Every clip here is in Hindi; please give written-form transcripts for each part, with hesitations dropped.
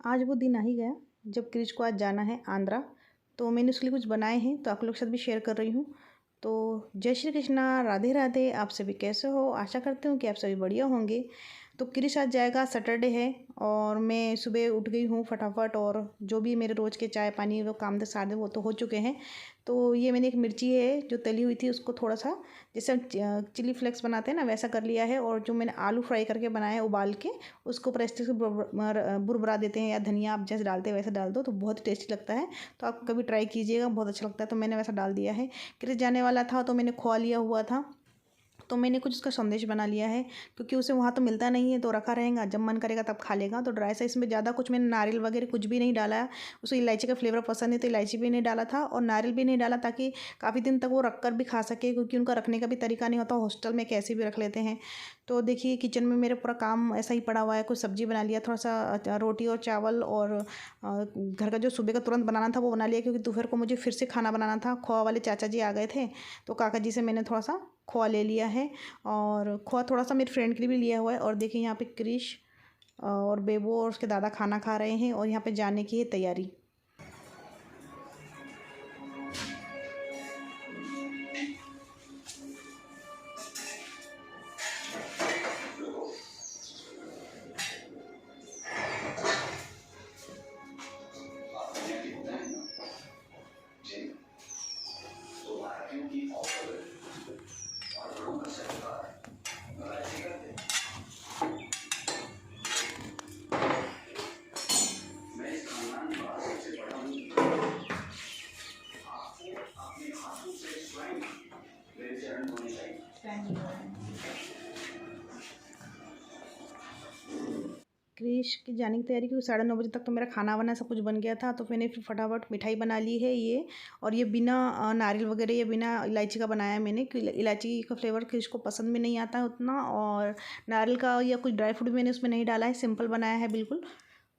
आज वो दिन आ ही गया जब क्रिश को आज जाना है आंध्रा। तो मैंने उसके लिए कुछ बनाए हैं तो आप लोग के साथ भी शेयर कर रही हूँ। तो जय श्री कृष्णा, राधे राधे। आप सभी कैसे हो? आशा करती हूँ कि आप सभी बढ़िया होंगे। तो क्रिश आज जाएगा, सैटरडे है और मैं सुबह उठ गई हूँ फटाफट, और जो भी मेरे रोज़ के चाय पानी वो काम थे सारे वो तो हो चुके हैं। तो ये मैंने एक मिर्ची है जो तली हुई थी उसको थोड़ा सा, जैसे हम चिली फ्लेक्स बनाते हैं ना, वैसा कर लिया है। और जो मैंने आलू फ्राई करके बनाया है उबाल के, उसको ऊपर इस तरह से बुरबुरा देते हैं, या धनिया आप जैसे डालते हैं वैसे डाल दो तो बहुत ही टेस्टी लगता है। तो आप कभी ट्राई कीजिएगा, बहुत अच्छा लगता है। तो मैंने वैसा डाल दिया है। क्रिश जाने वाला था तो मैंने खोआ लिया हुआ था, तो मैंने कुछ उसका संदेश बना लिया है, क्योंकि उसे वहाँ तो मिलता नहीं है तो रखा रहेगा, जब मन करेगा तब खा लेगा। तो ड्राई सा इसमें ज़्यादा कुछ मैंने नारियल वगैरह कुछ भी नहीं डाला है। उसे इलायची का फ्लेवर पसंद है तो इलायची भी नहीं डाला था, और नारियल भी नहीं डाला ताकि काफ़ी दिन तक वो रख कर भी खा सके, क्योंकि उनका रखने का भी तरीका नहीं होता, हॉस्टल में कैसे भी रख लेते हैं। तो देखिए किचन में मेरे पूरा काम ऐसा ही पड़ा हुआ है। कुछ सब्जी बना लिया, थोड़ा सा रोटी और चावल, और घर का जो सुबह का तुरंत बनाना था वो बना लिया, क्योंकि दोपहर को मुझे फिर से खाना बनाना था। खोआ वाले चाचा जी आ गए थे तो काका जी से मैंने थोड़ा सा खोआ ले लिया है, और खोआ थोड़ा सा मेरे फ्रेंड के लिए भी लिया हुआ है। और देखिए यहाँ पे क्रिश और बेबो और उसके दादा खाना खा रहे हैं, और यहाँ पे जाने की है तैयारी। क्रिश की जाने की तैयारी, क्योंकि 9:30 तक तो मेरा खाना वाना सब कुछ बन गया था। तो मैंने फिर फटाफट मिठाई बना ली है ये, और ये बिना नारियल वगैरह या बिना इलायची का बनाया है मैंने, क्योंकि इलायची का फ्लेवर क्रिश को पसंद भी नहीं आता है उतना, और नारियल का या कुछ ड्राई फ्रूट भी मैंने उसमें नहीं डाला है, सिंपल बनाया है बिल्कुल।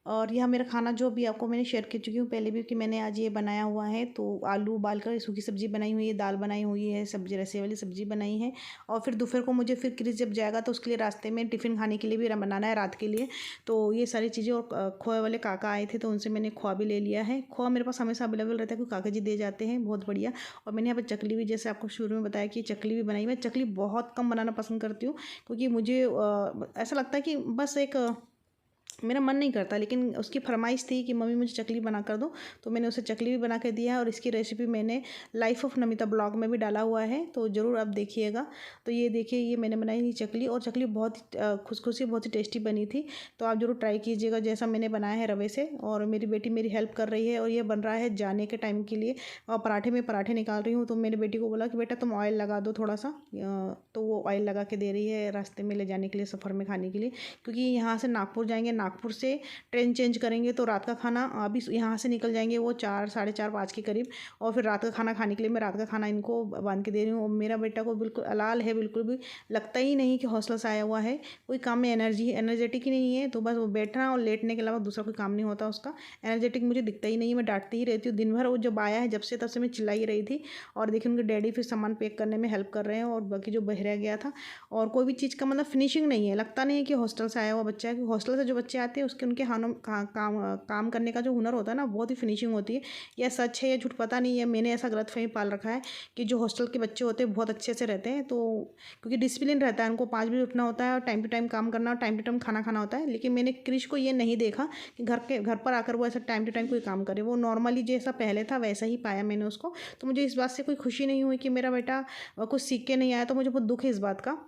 और यह मेरा खाना जो भी आपको मैंने शेयर कर चुकी हूँ पहले भी, कि मैंने आज ये बनाया हुआ है। तो आलू उबाल कर सूखी सब्ज़ी बनाई हुई है, दाल बनाई हुई है, सब्जी रसे वाली सब्ज़ी बनाई है। और फिर दोपहर को मुझे फिर क्रिश जब जाएगा तो उसके लिए रास्ते में टिफ़िन खाने के लिए भी बनाना है रात के लिए। तो ये सारी चीज़ें, और खोए वाले काका आए थे तो उनसे मैंने खोआ भी ले लिया है। खोआ मेरे पास हमेशा अवेलेबल रहता है, क्योंकि काका जी दे जाते हैं, बहुत बढ़िया। और मैंने यहाँ पर चकली भी, जैसे आपको शुरू में बताया कि चकली भी बनाई। मैं चकली बहुत कम बनाना पसंद करती हूँ, क्योंकि मुझे ऐसा लगता है कि बस एक मेरा मन नहीं करता, लेकिन उसकी फरमाइश थी कि मम्मी मुझे चकली बना कर दो, तो मैंने उसे चकली भी बना के दिया है। और इसकी रेसिपी मैंने लाइफ ऑफ नमिता ब्लॉग में भी डाला हुआ है, तो ज़रूर आप देखिएगा। तो ये देखिए, ये मैंने बनाई थी चकली, और चकली बहुत ही खुशखुशी बहुत ही टेस्टी बनी थी। तो आप ज़रूर ट्राई कीजिएगा जैसा मैंने बनाया है रवे से। और मेरी बेटी मेरी हेल्प कर रही है, और ये बन रहा है जाने के टाइम के लिए। और पराठे में पराठे निकाल रही हूँ, तो मेरी बेटी को बोला कि बेटा तुम ऑयल लगा दो थोड़ा सा, तो वो ऑयल लगा के दे रही है रास्ते में ले जाने के लिए, सफ़र में खाने के लिए। क्योंकि यहाँ से नागपुर जाएंगे, नागपुर से ट्रेन चेंज करेंगे, तो रात का खाना अभी यहाँ से निकल जाएंगे वो 4, साढ़े 4, 5 के करीब। और फिर रात का खाना खाने के लिए मैं रात का खाना इनको बांध के दे रही हूँ। और मेरा बेटा को बिल्कुल अलाल है, बिल्कुल भी लगता ही नहीं कि हॉस्टल से आया हुआ है, कोई काम में एनर्जेटिक ही नहीं है। तो बस वो बैठना और लेटने के अलावा दूसरा कोई काम नहीं होता उसका। एनर्जेटिक मुझे दिखता ही नहीं है, मैं डांटती ही रहती हूँ दिन भर। वो जब आया है जब से तब से मैं चिल्लाई रही थी। और देखिए उनके डैडी फिर सामान पैक करने में हेल्प कर रहे हैं, और बाकी जो बहरा गया था। और कोई भी चीज़ का मतलब फिनिशिंग नहीं है, लगता नहीं है कि हॉस्टल से आया हुआ बच्चा है। कि हॉस्टल से जो बच्चे आते हैं उसके उनके हाथों काम करने का जो हुनर होता है ना, बहुत ही फिनिशिंग होती है। यह सच है या झूठ पता नहीं है, मैंने ऐसा गलतफहमी पाल रखा है कि जो हॉस्टल के बच्चे होते हैं बहुत अच्छे से रहते हैं। तो क्योंकि डिसिप्लिन रहता है, उनको 5 बजे उठना होता है, और टाइम टू टाइम काम करना, और टाइम टू टाइम खाना खाना होता है। लेकिन मैंने क्रिश को ये नहीं देखा कि घर पर आकर वो ऐसा टाइम टू टाइम कोई काम करे। वो नॉर्मली जैसा पहले था वैसा ही पाया मैंने उसको। तो मुझे इस बात से कोई खुशी नहीं हुई कि मेरा बेटा कुछ सीख के नहीं आया। तो मुझे बहुत दुख है इस बात का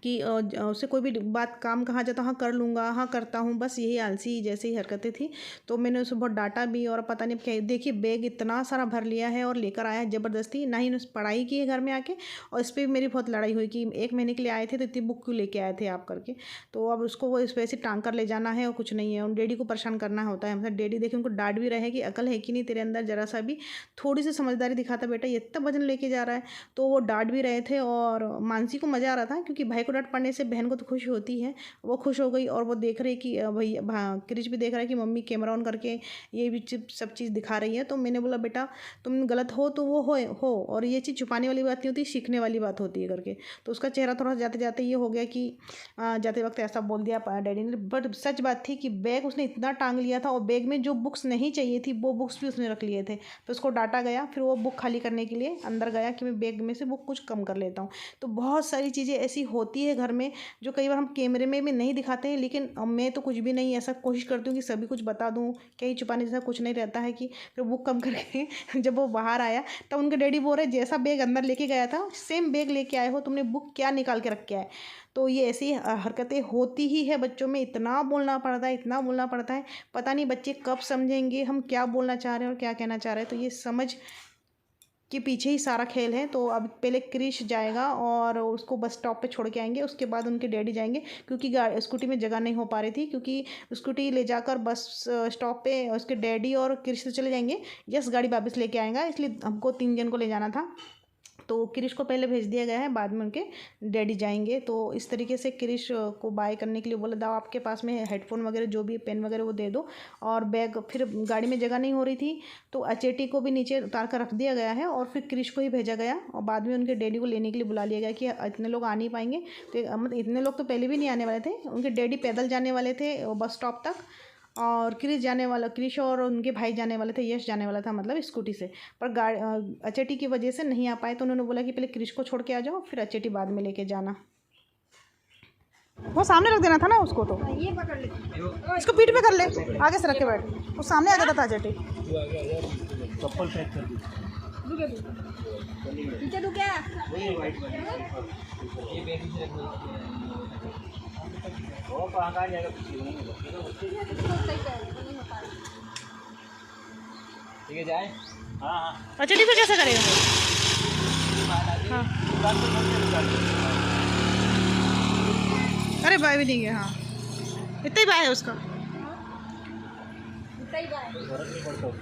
कि उससे कोई भी बात काम कहा जाता, हाँ कर लूँगा, हाँ करता हूँ, बस यही आलसी जैसे ही हरकतें थी। तो मैंने उसे बहुत डांटा भी, और पता नहीं क्या। देखिए बैग इतना सारा भर लिया है और लेकर आया है ज़बरदस्ती, ना ही उसने पढ़ाई की है घर में आके। और इस पर भी मेरी बहुत लड़ाई हुई कि 1 महीने के लिए आए थे तो इतनी बुक क्यों लेके आए थे आप करके। तो अब उसको वो इस वजह से टांग कर ले जाना है, और कुछ नहीं है। उन डैडी को परेशान करना होता है, मतलब डैडी देखिए उनको डांट भी रहे कि अकल है कि नहीं तेरे अंदर जरा सा भी, थोड़ी सी समझदारी दिखाता बेटा, ये इतना वजन लेके जा रहा है। तो वो डांट भी रहे थे, और मानसी को मज़ा आ रहा था क्योंकि भाई को डांट पड़ने से बहन को तो खुशी होती है। वो खुश हो गई और वो देख रही कि भैया क्रिश भी देख रहा है कि मम्मी कैमरा ऑन करके ये भी सब चीज़ दिखा रही है। तो मैंने बोला बेटा तुम गलत हो तो वो हो और ये चीज़ छुपाने वाली बात नहीं होती, सीखने वाली बात होती है करके। तो उसका चेहरा थोड़ा जाते जाते ये हो गया कि जाते वक्त ऐसा बोल दिया डैडी ने। बट सच बात थी कि बैग उसने इतना टांग लिया था और बैग में जो बुक्स नहीं चाहिए थी वो बुक्स भी उसने रख लिए थे। तो उसको डांटा गया। फिर वो बुक खाली करने के लिए अंदर गया कि मैं बैग में से बुक कुछ कम कर लेता हूँ। तो बहुत सारी चीज़ें ऐसी होती है घर में जो कई बार हम कैमरे में भी नहीं दिखाते हैं, लेकिन मैं तो कुछ भी नहीं ऐसा कोशिश करती हूँ कि सभी कुछ बता दूँ। कहीं छुपाने जैसा कुछ नहीं रहता है। कि फिर बुक कम करके जब वो बाहर आया तब उनके डैडी बोल रहे जैसा बैग अंदर लेके गया था सेम बैग लेके आए हो, तुमने बुक क्या निकाल के रख के आए। तो ये ऐसी हरकतें होती ही है बच्चों में। इतना बोलना पड़ता है, इतना बोलना पड़ता है, पता नहीं बच्चे कब समझेंगे हम क्या बोलना चाह रहे हैं और क्या कहना चाह रहे हैं। तो ये समझ के पीछे ही सारा खेल है। तो अब पहले क्रिश जाएगा और उसको बस स्टॉप पे छोड़ के आएंगे, उसके बाद उनके डैडी जाएंगे क्योंकि स्कूटी में जगह नहीं हो पा रही थी, क्योंकि स्कूटी ले जाकर बस स्टॉप पे उसके डैडी और क्रिश से चले जाएंगे। यस गाड़ी वापस लेके आएगा, इसलिए हमको 3 जन को ले जाना था। तो क्रिश को पहले भेज दिया गया है, बाद में उनके डैडी जाएंगे। तो इस तरीके से क्रिश को बाय करने के लिए बोला दाओ आपके पास में हेडफोन वगैरह जो भी पेन वगैरह वो दे दो और बैग। फिर गाड़ी में जगह नहीं हो रही थी तो अचेटी को भी नीचे उतार कर रख दिया गया है और फिर क्रिश को ही भेजा गया और बाद में उनके डैडी को लेने के लिए बुला लिया गया कि इतने लोग आ नहीं पाएंगे। तो मतलब इतने लोग तो पहले भी नहीं आने वाले थे, उनके डैडी पैदल जाने वाले थे बस स्टॉप तक और क्रिश और उनके भाई जाने वाले थे, यश जाने वाला था मतलब स्कूटी से। पर अचेटी की वजह से नहीं आ पाए तो उन्होंने बोला कि पहले क्रिश को छोड़ के आ जाओ फिर अचेटी बाद में लेके जाना। वो सामने रख देना था ना उसको, तो ये पकड़ ले, इसको पीठ पे कर ले, आगे से रख के बैठ, वो सामने आ जाता था अचेटी। चप्पल पैक कर दी, ठीक है जाए। हाँ अचेटी से कैसे करेगा? हाँ अरे भाई भी नहीं गया। हाँ इतना ही भाई है उसका, इतना ही भाई।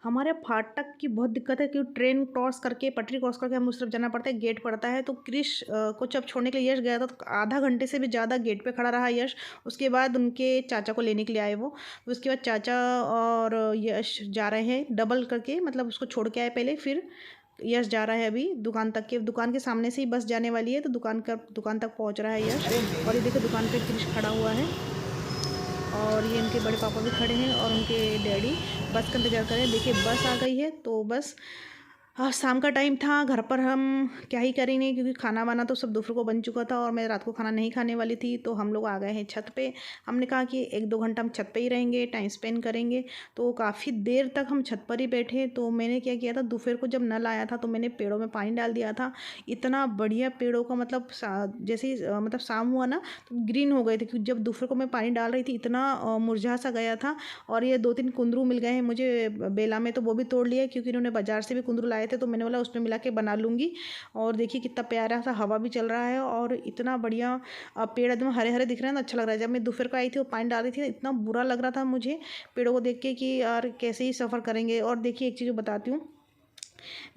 हमारे फाटक की बहुत दिक्कत है क्योंकि ट्रेन क्रॉस करके पटरी क्रॉस करके हम उस तरफ जाना पड़ता है, गेट पड़ता है। तो क्रिश को जब छोड़ने के लिए यश गया था तो आधा घंटे से भी ज़्यादा गेट पे खड़ा रहा यश। उसके बाद उनके चाचा को लेने के लिए आए वो। उसके बाद चाचा और यश जा रहे हैं डबल करके, मतलब उसको छोड़ के आए पहले, फिर यश जा रहा है अभी दुकान तक के। दुकान के सामने से ही बस जाने वाली है तो दुकान तक पहुँच रहा है यश। और ये देखिए दुकान पर क्रिश खड़ा हुआ है और ये इनके बड़े पापा भी खड़े हैं और उनके डैडी बस का इंतज़ार कर रहे हैं। देखिए बस आ गई है। तो बस शाम का टाइम था, घर पर हम क्या ही करेंगे क्योंकि खाना वाना तो सब दोपहर को बन चुका था और मैं रात को खाना नहीं खाने वाली थी। तो हम लोग आ गए हैं छत पे। हमने कहा कि 1-2 घंटा हम छत पे ही रहेंगे, टाइम स्पेंड करेंगे। तो काफ़ी देर तक हम छत पर ही बैठे। तो मैंने क्या किया था, दोपहर को जब नल आया था तो मैंने पेड़ों में पानी डाल दिया था। इतना बढ़िया पेड़ों का मतलब जैसे ही मतलब शाम हुआ ना तो ग्रीन हो गए थे, क्योंकि जब दोपहर को मैं पानी डाल रही थी इतना मुरझा सा गया था। और ये 2-3 कुंदरू मिल गए हैं मुझे बेला में, तो वो भी तोड़ लिए क्योंकि इन्होंने बाज़ार से भी कुंदरू लाए थे। तो मैंने बोला उसमें मिला के बना लूँगी। और देखिए कितना प्यारा सा हवा भी चल रहा है और इतना बढ़िया पेड़ एकदम हरे हरे दिख रहे हैं ना, अच्छा लग रहा है। जब मैं दोपहर को आई थी और पानी डाल रही थी इतना बुरा लग रहा था मुझे पेड़ों को देख के कि यार कैसे ही सफ़र करेंगे। और देखिए एक चीज़ बताती हूँ,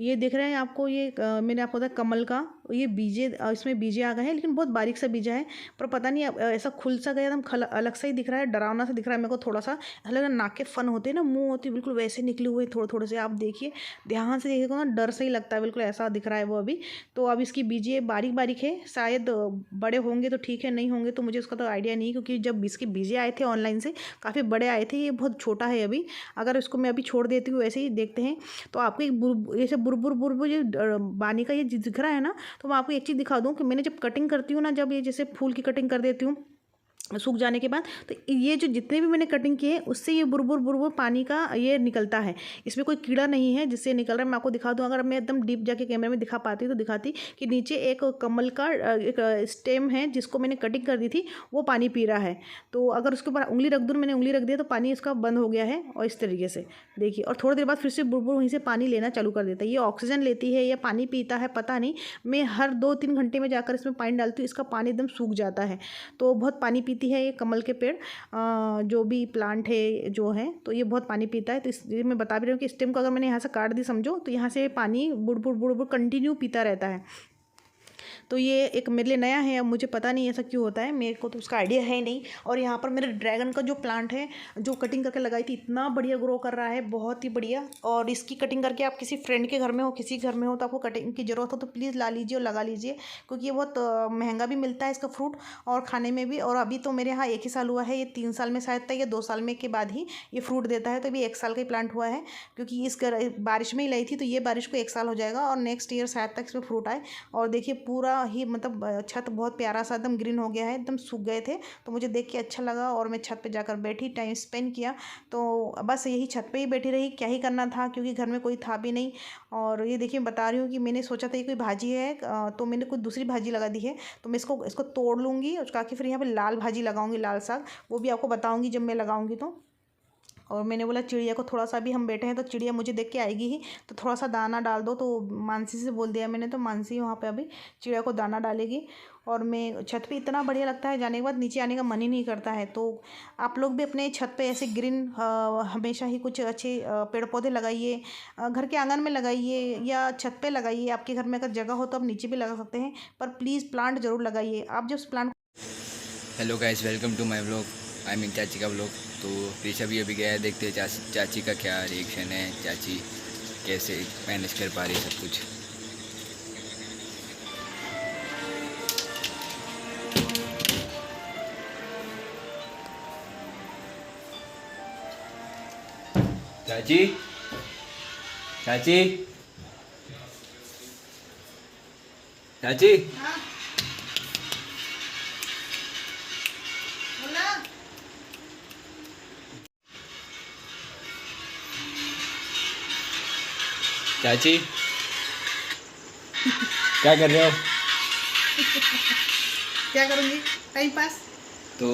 ये दिख रहे हैं आपको, ये मैंने आपको बताया कमल का, ये बीजे इसमें बीजे आ गए हैं लेकिन बहुत बारीक सा बीजा है। पर पता नहीं ऐसा खुल सा गया एकदम अलग सा ही दिख रहा है, डरावना सा दिख रहा है मेरे को। थोड़ा सा ऐसा लग रहा है नाक के फन होते हैं ना, मुंह होती है बिल्कुल वैसे निकले हुए थोड़े थोड़े से। आप देखिए ध्यान से देखिएगा ना, डर से ही लगता है, बिल्कुल ऐसा दिख रहा है वो अभी। तो अब इसकी बीजे बारीक बारीक है, शायद बड़े होंगे तो ठीक है, नहीं होंगे तो मुझे उसका तो आइडिया नहीं, क्योंकि जब इसके बीजे आए थे ऑनलाइन से काफ़ी बड़े आए थे, ये बहुत छोटा है अभी। अगर इसको मैं अभी छोड़ देती हूँ ऐसे ही देखते हैं तो आपको एक ऐसे बुरबुर बुरबुर ये बानी का ये दिख रहा है ना। तो मैं आपको एक चीज़ दिखा दूँ कि मैंने जब कटिंग करती हूँ ना, जब ये जैसे फूल की कटिंग कर देती हूँ सूख जाने के बाद, तो ये जो जितने भी मैंने कटिंग किए उससे ये बुरबुर बुरबुर पानी का ये निकलता है। इसमें कोई कीड़ा नहीं है जिससे निकल रहा है। मैं आपको दिखा दूँ, अगर मैं एकदम डीप जाके कैमरे में दिखा पाती तो दिखाती कि नीचे एक कमल का एक स्टेम है जिसको मैंने कटिंग कर दी थी, वो पानी पी रहा है। तो अगर उसके ऊपर उंगली रख दूँ, मैंने उंगली रख दिया तो पानी इसका बंद हो गया है। और इस तरीके से देखिए, और थोड़ी देर बाद फिर से बुरबुर वहीं से पानी लेना चालू कर देता है। ये ऑक्सीजन लेती है या पानी पीता है पता नहीं। मैं हर 2-3 घंटे में जाकर इसमें पानी डालती हूँ, इसका पानी एकदम सूख जाता है। तो बहुत पानी पीती है ये कमल के पेड़, जो भी प्लांट है जो है, तो ये बहुत पानी पीता है। तो इसलिए मैं बता भी रही हूँ कि स्टेम को अगर मैंने यहाँ से काट दी समझो, तो यहाँ से पानी बुड़ बुड़ बुड़ बुड़ कंटिन्यू पीता रहता है। तो ये एक मेरे लिए नया है, अब मुझे पता नहीं ऐसा क्यों होता है, मेरे को तो उसका आइडिया है नहीं। और यहाँ पर मेरे ड्रैगन का जो प्लांट है जो कटिंग करके लगाई थी, इतना बढ़िया ग्रो कर रहा है, बहुत ही बढ़िया। और इसकी कटिंग करके आप किसी फ्रेंड के घर में हो, किसी घर में हो, तो आपको कटिंग की ज़रूरत हो तो प्लीज़ ला लीजिए और लगा लीजिए, क्योंकि ये बहुत महंगा भी मिलता है इसका फ्रूट और खाने में भी। और अभी तो मेरे यहाँ 1 ही साल हुआ है, ये 3 साल में शायद तक या 2 साल में के बाद ही ये फ्रूट देता है। तो अभी 1 साल का ही प्लांट हुआ है, क्योंकि इस बारिश में ही लाई थी, तो ये बारिश को 1 साल हो जाएगा और नेक्स्ट ईयर शायद तक इसमें फ्रूट आए। और देखिए पूरा ही मतलब छत बहुत प्यारा सा एकदम ग्रीन हो गया है, एकदम सूख गए थे, तो मुझे देख के अच्छा लगा और मैं छत पे जाकर बैठी, टाइम स्पेंड किया। तो बस यही छत पे ही बैठी रही, क्या ही करना था, क्योंकि घर में कोई था भी नहीं। और ये देखिए बता रही हूँ कि मैंने सोचा था ये कोई भाजी है, तो मैंने कोई दूसरी भाजी लगा दी है, तो मैं इसको तोड़ लूँगी, उसका के फिर यहाँ पे लाल भाजी लगाऊंगी, लाल साग, वो भी आपको बताऊंगी जब मैं लगाऊंगी तो। और मैंने बोला चिड़िया को थोड़ा सा भी, हम बैठे हैं तो चिड़िया मुझे देख के आएगी ही, तो थोड़ा सा दाना डाल दो। तो मानसी से बोल दिया मैंने, तो मानसी वहाँ पे अभी चिड़िया को दाना डालेगी। और मैं छत पे इतना बढ़िया लगता है, जाने के बाद नीचे आने का मन ही नहीं करता है। तो आप लोग भी अपने छत पे ऐसे ग्रीन हमेशा ही कुछ अच्छे पेड़ पौधे लगाइए, घर के आंगन में लगाइए या छत पे लगाइए। आपके घर में अगर जगह हो तो आप नीचे भी लगा सकते हैं, पर प्लीज़ प्लांट ज़रूर लगाइए। आप जब plant hello guys, welcome to my vlog. I mean चाची का व्लॉग। तो प्रीशा भी अभी गया है, देखते हैं चाची का क्या रिएक्शन है, चाची कैसे मैनेज कर पा रही है सब कुछ। चाची, चाची, चाची, चाची क्या कर रहे हो? क्या करूँगी, टाइम पास। तो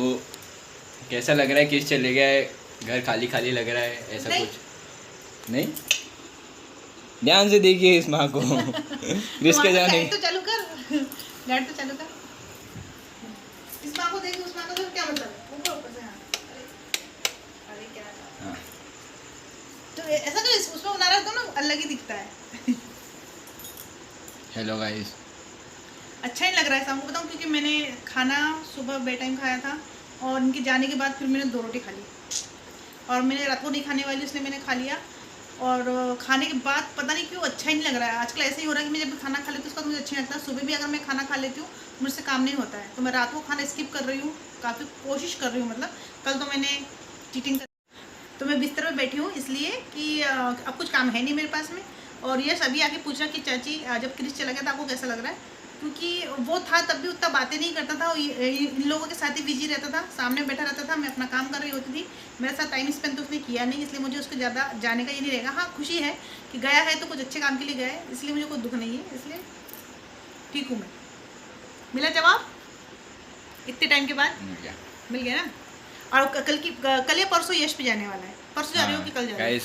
कैसा लग रहा है, किस चले गया है, घर खाली खाली लग रहा है, ऐसा नहीं। कुछ नहीं? ध्यान से देखिए इस माँ को रिश्ते जाने। लाइट तो चालू कर, लाइट तो चालू कर। इस माँ को देख, उस माँ को देख, क्या मतलब है? ऊपर ऊपर से। हाँ अरे क्या हाँ। तो ऐसा तो उसमें बना रहा तो ना अलग ही दिखता है। हेलो गाइस, अच्छा ही लग रहा है शाम को, बताऊँ, क्योंकि मैंने खाना सुबह बे टाइम खाया था और इनके जाने के बाद फिर मैंने 2 रोटी खा ली, और मैंने रात को नहीं खाने वाली, इसलिए मैंने खा लिया। और खाने के बाद पता नहीं क्यों अच्छा ही नहीं लग रहा है। आजकल ऐसे ही हो रहा है कि मैं जब खाना खा लेती हूँ उसका मुझे अच्छा नहीं लगता। सुबह भी अगर मैं खाना खा लेती हूँ मुझसे काम नहीं होता है, तो मैं रात को खाना स्किप कर रही हूँ, काफ़ी कोशिश कर रही हूँ। मतलब कल तो मैंने चीटिंग कर, तो मैं बिस्तर में बैठी हूँ इसलिए कि अब कुछ काम है नहीं मेरे पास में। और यश अभी आके पूछा कि चाची जब क्रिश चला गया था आपको कैसा लग रहा है, क्योंकि वो था तब भी उतना बातें नहीं करता था, इन लोगों के साथ ही बिजी रहता था, सामने बैठा रहता था, मैं अपना काम कर रही होती थी, मेरे साथ टाइम स्पेंड तो उसने किया नहीं, इसलिए मुझे उसको ज़्यादा जाने का ये नहीं रहेगा। हाँ खुशी है कि गया है तो कुछ अच्छे काम के लिए गया है, इसलिए मुझे कोई दुख नहीं है, इसलिए ठीक हूँ मैं। मिला जवाब इतने टाइम के बाद? मिल गया ना। और कल या परसों यश पे जाने वाला है, परसों जा रही हो कि कल जा रही हो?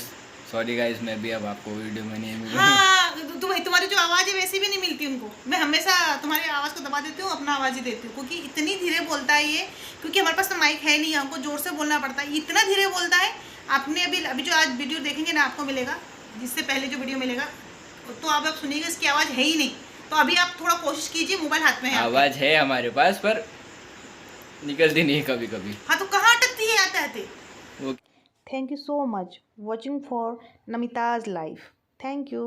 सॉरी गाइस, मैं भी अब आपको वीडियो में नहीं मिलूंगा। हाँ तुम्हारी जो आवाज़ है वैसी भी नहीं मिलती उनको, मैं हमेशा तुम्हारी आवाज़ को दबा देती हूँ, अपना आवाज़ ही देती हूँ, क्योंकि इतनी धीरे बोलता है ये, क्योंकि हमारे पास तो माइक है नहीं, हमको ज़ोर से बोलना पड़ता है, इतना धीरे बोलता है। आपने अभी जो आज वीडियो देखेंगे ना आपको मिलेगा, जिससे पहले जो वीडियो मिलेगा तो आप सुनिएगा, इसकी आवाज़ है ही नहीं। तो अभी आप थोड़ा कोशिश कीजिए, मोबाइल हाथ में है, आवाज़ है हमारे पास पर निकलती नहीं कभी कभी। हाँ तो कहाँ अटकती है आते आते। Thank you so much watching for Namita's life. Thank you.